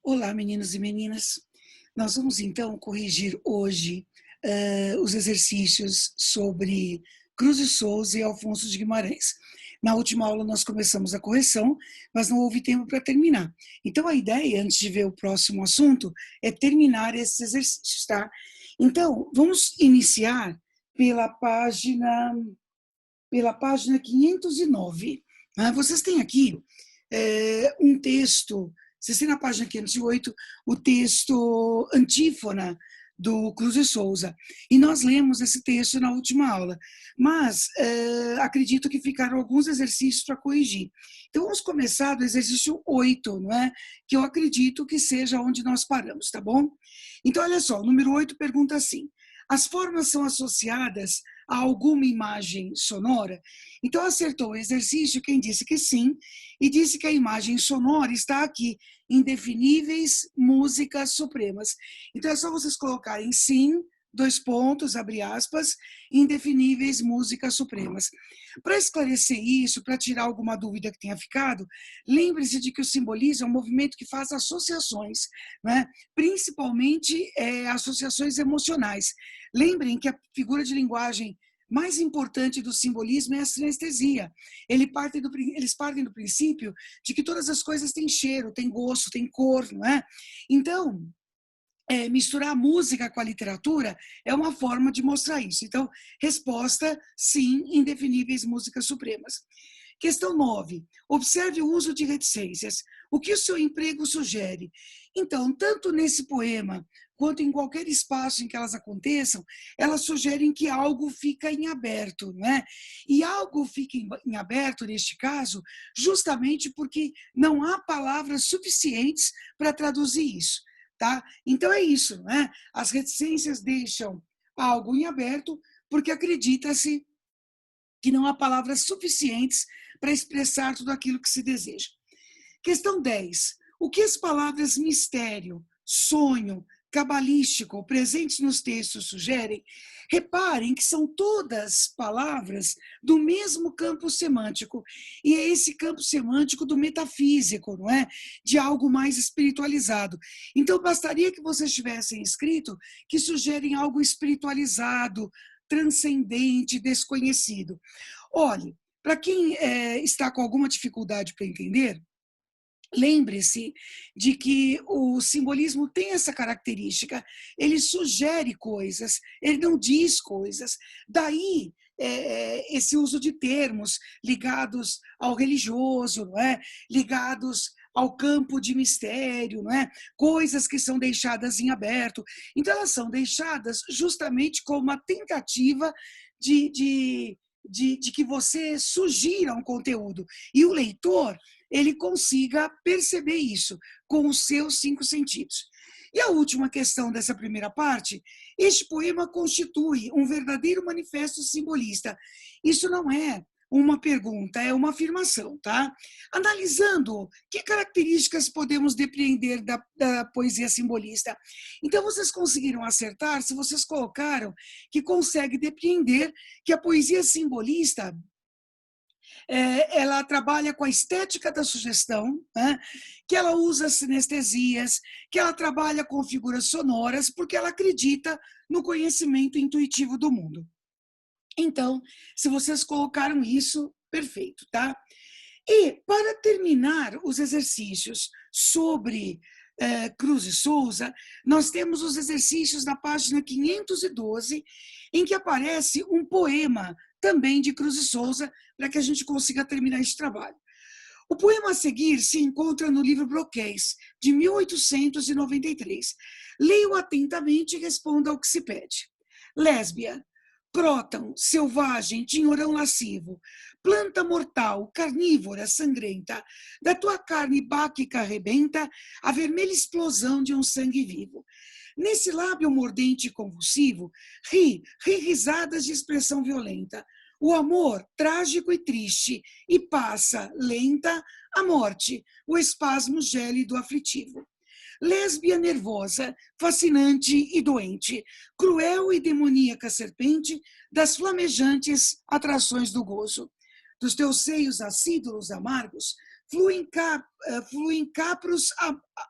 Olá, meninos e meninas. Nós vamos então corrigir hoje os exercícios sobre Cruz de Souza e Alfonso de Guimarães. Na última aula nós começamos a correção, mas não houve tempo para terminar. Então a ideia, antes de ver o próximo assunto, é terminar esses exercícios, tá? Então, vamos iniciar pela página 509. Vocês têm aqui um texto, vocês têm na página 508 o texto Antífona do Cruz de Souza, e nós lemos esse texto na última aula, mas acredito que ficaram alguns exercícios para corrigir. Então vamos começar do exercício 8, não é? Que eu acredito que seja onde nós paramos, tá bom? Então olha só, o número 8 pergunta assim: as formas são associadas a alguma imagem sonora? Então acertou o exercício quem disse que sim, e disse que a imagem sonora está aqui, indefiníveis músicas supremas. Então é só vocês colocarem sim, dois pontos, abre aspas, indefiníveis músicas supremas. Para esclarecer isso, para tirar alguma dúvida que tenha ficado, lembre-se de que o simbolismo é um movimento que faz associações, né? Principalmente associações emocionais. Lembrem que a figura de linguagem mais importante do simbolismo é a sinestesia. Eles partem do princípio de que todas as coisas têm cheiro, têm gosto, têm cor, não é? Então, misturar a música com a literatura é uma forma de mostrar isso. Então, resposta, sim, indefiníveis músicas supremas. Questão 9. Observe o uso de reticências. O que o seu emprego sugere? Então, tanto nesse poema quanto em qualquer espaço em que elas aconteçam, elas sugerem que algo fica em aberto, não é? E algo fica em aberto, neste caso, justamente porque não há palavras suficientes para traduzir isso, tá? Então é isso, não é? As reticências deixam algo em aberto porque acredita-se que não há palavras suficientes para expressar tudo aquilo que se deseja. Questão 10. O que as palavras mistério, sonho, cabalístico presentes nos textos sugerem? Reparem que são todas palavras do mesmo campo semântico, e é esse campo semântico do metafísico, não é? De algo mais espiritualizado. Então, bastaria que vocês tivessem escrito que sugerem algo espiritualizado, transcendente, desconhecido. Olhe, para quem está com alguma dificuldade para entender, lembre-se de que o simbolismo tem essa característica, ele sugere coisas, ele não diz coisas, daí esse uso de termos ligados ao religioso, não é? Ligados ao campo de mistério, não é? Coisas que são deixadas em aberto. Então, elas são deixadas justamente como uma tentativa de que você sugira um conteúdo. E o leitor, ele consiga perceber isso com os seus 5 sentidos. E a última questão dessa primeira parte: este poema constitui um verdadeiro manifesto simbolista. Isso não é uma pergunta, é uma afirmação, tá? Analisando, que características podemos depreender da poesia simbolista? Então, vocês conseguiram acertar se vocês colocaram que consegue depreender que a poesia simbolista ela trabalha com a estética da sugestão, né? Que ela usa sinestesias, que ela trabalha com figuras sonoras, porque ela acredita no conhecimento intuitivo do mundo. Então, se vocês colocaram isso, perfeito, tá? E, para terminar os exercícios sobre Cruz de Souza, nós temos os exercícios na página 512, em que aparece um poema também de Cruz de Souza, para que a gente consiga terminar esse trabalho. O poema a seguir se encontra no livro Broquéis, de 1893. Leia-o atentamente e responda ao que se pede. Lésbia, cróton, selvagem, tinhorão lascivo, planta mortal, carnívora, sangrenta, da tua carne báquica rebenta a vermelha explosão de um sangue vivo. Nesse lábio mordente e convulsivo, ri risadas de expressão violenta. O amor, trágico e triste, e passa, lenta, a morte, o espasmo gélido aflitivo. Lésbia nervosa, fascinante e doente, cruel e demoníaca serpente das flamejantes atrações do gozo. Dos teus seios assídulos amargos fluem capros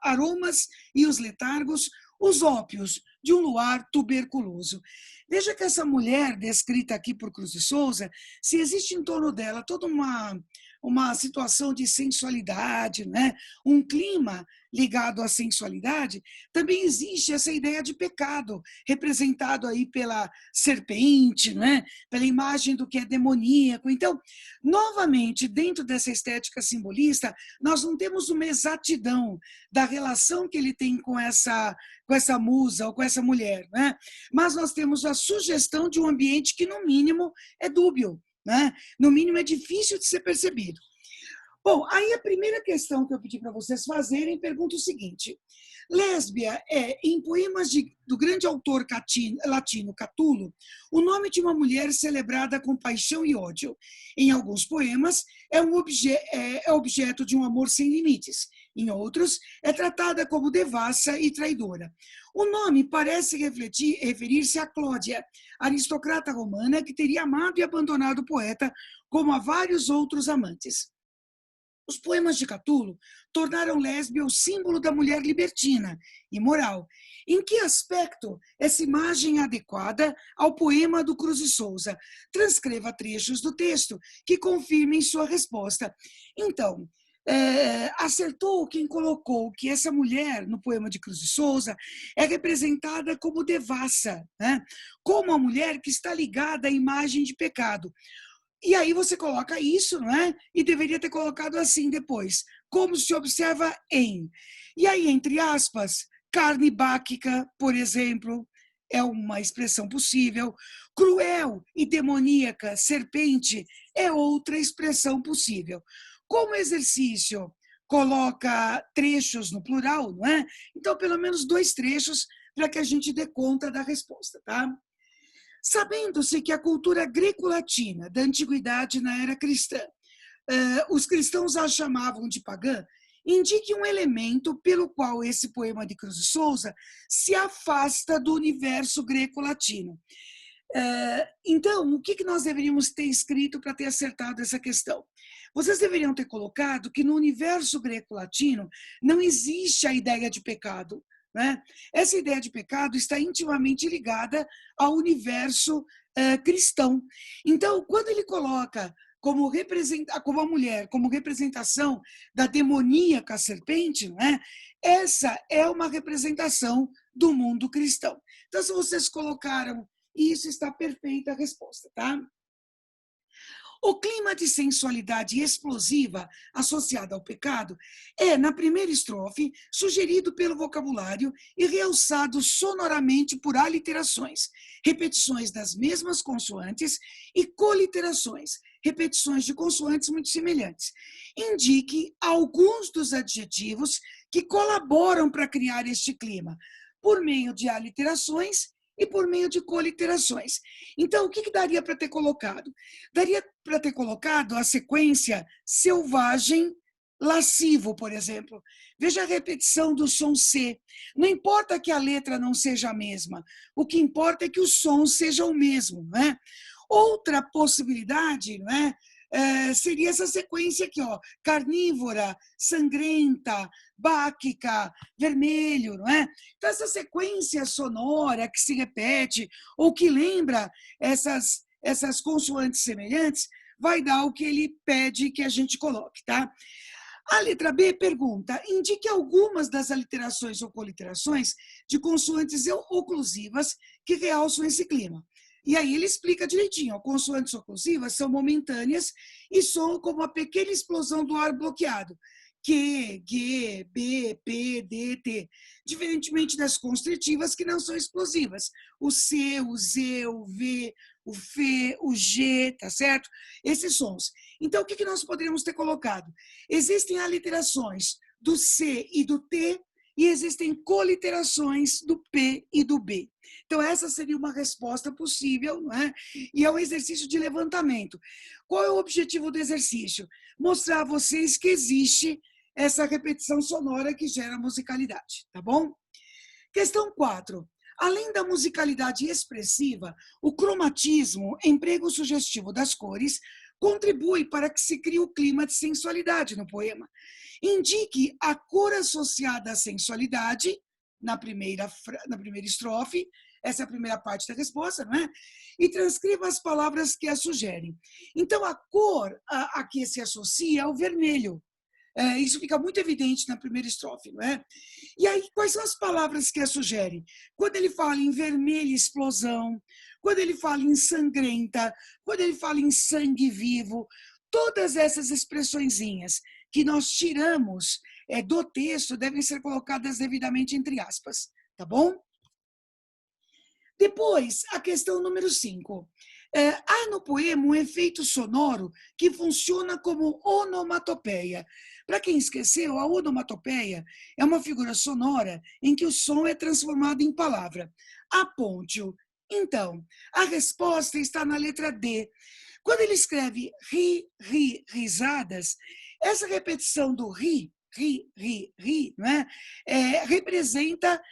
aromas e os letargos, os ópios de um luar tuberculoso. Veja que essa mulher, descrita aqui por Cruz de Souza, se existe em torno dela toda uma situação de sensualidade, né? Um clima ligado à sensualidade, também existe essa ideia de pecado, representado aí pela serpente, né? Pela imagem do que é demoníaco. Então, novamente, dentro dessa estética simbolista, nós não temos uma exatidão da relação que ele tem com essa musa ou com essa mulher, né? Mas nós temos a sugestão de um ambiente que, no mínimo, é dúbio, né? No mínimo, é difícil de ser percebido. Bom, aí a primeira questão que eu pedi para vocês fazerem, pergunta o seguinte: lésbia é, em poemas do grande autor latino Catulo, o nome de uma mulher celebrada com paixão e ódio. Em alguns poemas, é objeto de um amor sem limites. Em outros, é tratada como devassa e traidora. O nome parece referir-se a Clódia, aristocrata romana que teria amado e abandonado o poeta, como a vários outros amantes. Os poemas de Catulo tornaram lésbia o símbolo da mulher libertina, imoral. Em que aspecto essa imagem é adequada ao poema do Cruz de Souza? Transcreva trechos do texto que confirmem sua resposta. Então, acertou quem colocou que essa mulher, no poema de Cruz de Souza, é representada como devassa, né? Como a mulher que está ligada à imagem de pecado. E aí você coloca isso, não é? E deveria ter colocado assim depois, como se observa em. E aí, entre aspas, carne báquica, por exemplo, é uma expressão possível. Cruel e demoníaca, serpente, é outra expressão possível. Como exercício, coloca trechos no plural, não é? Então, pelo menos 2 trechos para que a gente dê conta da resposta, tá? Sabendo-se que a cultura greco-latina da antiguidade na era cristã, os cristãos a chamavam de pagã, indique um elemento pelo qual esse poema de Cruz de Souza se afasta do universo greco-latino. Então, o que nós deveríamos ter escrito para ter acertado essa questão? Vocês deveriam ter colocado que no universo greco-latino não existe a ideia de pecado, né? Essa ideia de pecado está intimamente ligada ao universo cristão. Então, quando ele coloca como a mulher, como representação da demoníaca serpente, né? Essa é uma representação do mundo cristão. Então, se vocês colocaram isso, está perfeita a resposta, tá? O clima de sensualidade explosiva associado ao pecado é, na primeira estrofe, sugerido pelo vocabulário e realçado sonoramente por aliterações, repetições das mesmas consoantes e coliterações, repetições de consoantes muito semelhantes. Indique alguns dos adjetivos que colaboram para criar este clima, por meio de aliterações e por meio de coliterações. Então, o que daria para ter colocado? Daria para ter colocado a sequência selvagem, lascivo, por exemplo. Veja a repetição do som C. Não importa que a letra não seja a mesma, o que importa é que o som seja o mesmo, não é? Outra possibilidade, não é? Seria essa sequência aqui, ó, carnívora, sangrenta, báquica, vermelho, não é? Então, essa sequência sonora que se repete ou que lembra essas consoantes semelhantes, vai dar o que ele pede que a gente coloque, tá? A letra B pergunta: indique algumas das aliterações ou coliterações de consoantes oclusivas que realçam esse clima. E aí ele explica direitinho: consoantes oclusivas são momentâneas e soam como uma pequena explosão do ar bloqueado. Q, G, B, P, D, T. Diferentemente das constritivas, que não são explosivas. O C, o Z, o V, o F, o G, tá certo? Esses sons. Então, o que nós poderíamos ter colocado? Existem aliterações do C e do T, e existem coliterações do P e do B. Então, essa seria uma resposta possível, não é? E é um exercício de levantamento. Qual é o objetivo do exercício? Mostrar a vocês que existe essa repetição sonora que gera musicalidade, tá bom? Questão 4. Além da musicalidade expressiva, o cromatismo, emprego sugestivo das cores, contribui para que se crie o clima de sensualidade no poema. Indique a cor associada à sensualidade na primeira estrofe, essa é a primeira parte da resposta, não é? E transcreva as palavras que a sugerem. Então, a cor a que se associa é o vermelho. Isso fica muito evidente na primeira estrofe, não é? E aí, quais são as palavras que a sugerem? Quando ele fala em vermelha explosão, quando ele fala em sangrenta, quando ele fala em sangue vivo, todas essas expressõezinhas que nós tiramos do texto devem ser colocadas devidamente entre aspas, tá bom? Depois, a questão número 5. Há no poema um efeito sonoro que funciona como onomatopeia. Para quem esqueceu, a onomatopeia é uma figura sonora em que o som é transformado em palavra. Aponte-o. Então, a resposta está na letra D. Quando ele escreve risadas, essa repetição do ri, não é? Representa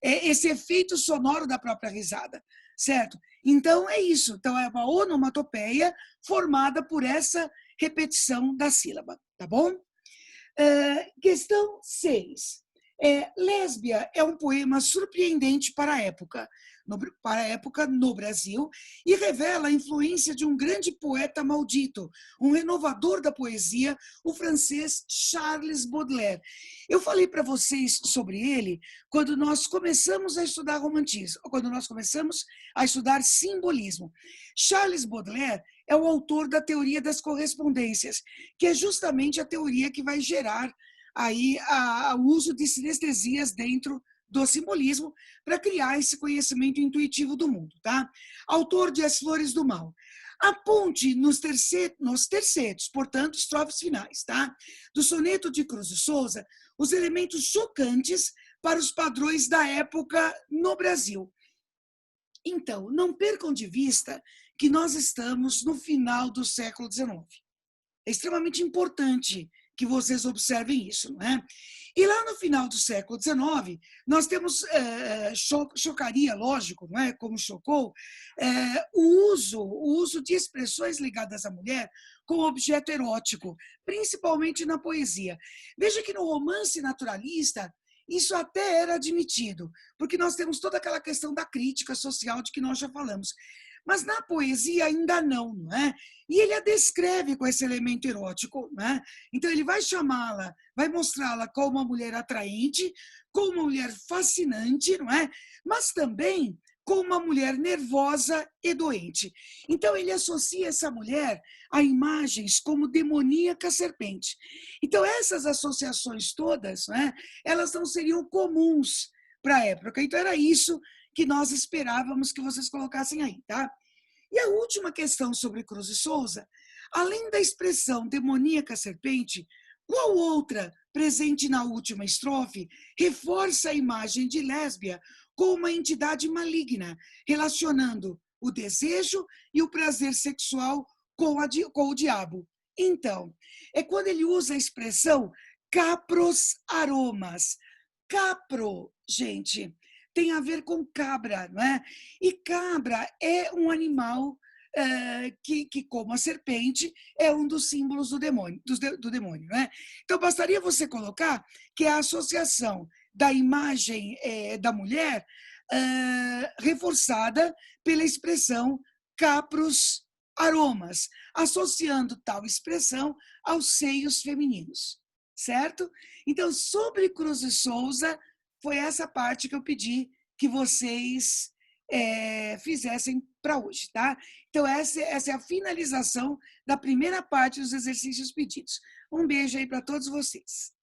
esse efeito sonoro da própria risada, certo? Então, é isso. Então, é uma onomatopeia formada por essa repetição da sílaba, tá bom? Questão 6. Lésbia é um poema surpreendente para a época no Brasil e revela a influência de um grande poeta maldito, um renovador da poesia, o francês Charles Baudelaire. Eu falei para vocês sobre ele quando nós começamos a estudar romantismo, quando nós começamos a estudar simbolismo. Charles Baudelaire é o autor da teoria das correspondências, que é justamente a teoria que vai gerar aí o uso de sinestesias dentro do simbolismo para criar esse conhecimento intuitivo do mundo, tá? Autor de As Flores do Mal. Aponte nos tercetos, portanto, estrofes finais, tá? Do soneto de Cruz de Souza, os elementos chocantes para os padrões da época no Brasil. Então, não percam de vista que nós estamos no final do século XIX. É extremamente importante que vocês observem isso, não é? E lá no final do século XIX, nós temos, chocaria, lógico, não é? Como chocou, o uso de expressões ligadas à mulher com objeto erótico, principalmente na poesia. Veja que no romance naturalista, isso até era admitido, porque nós temos toda aquela questão da crítica social de que nós já falamos. Mas na poesia ainda não é? E ele a descreve com esse elemento erótico, não é? Então ele vai chamá-la, vai mostrá-la como uma mulher atraente, como uma mulher fascinante, não é? Mas também como uma mulher nervosa e doente. Então ele associa essa mulher a imagens como demoníaca serpente. Então essas associações todas, né, elas não seriam comuns para a época. Então era isso que nós esperávamos que vocês colocassem aí, tá? E a última questão sobre Cruz de Souza, além da expressão demoníaca serpente, qual outra, presente na última estrofe, reforça a imagem de lésbia como uma entidade maligna, relacionando o desejo e o prazer sexual com o diabo? Então, é quando ele usa a expressão capros aromas. Capro, gente, tem a ver com cabra, não é? E cabra é um animal que, como a serpente, é um dos símbolos do demônio, não é? Então, bastaria você colocar que a associação da imagem da mulher reforçada pela expressão capros aromas, associando tal expressão aos seios femininos, certo? Então, sobre Cruz de Souza, foi essa parte que eu pedi que vocês fizessem para hoje, tá? Então, essa é a finalização da primeira parte dos exercícios pedidos. Um beijo aí para todos vocês.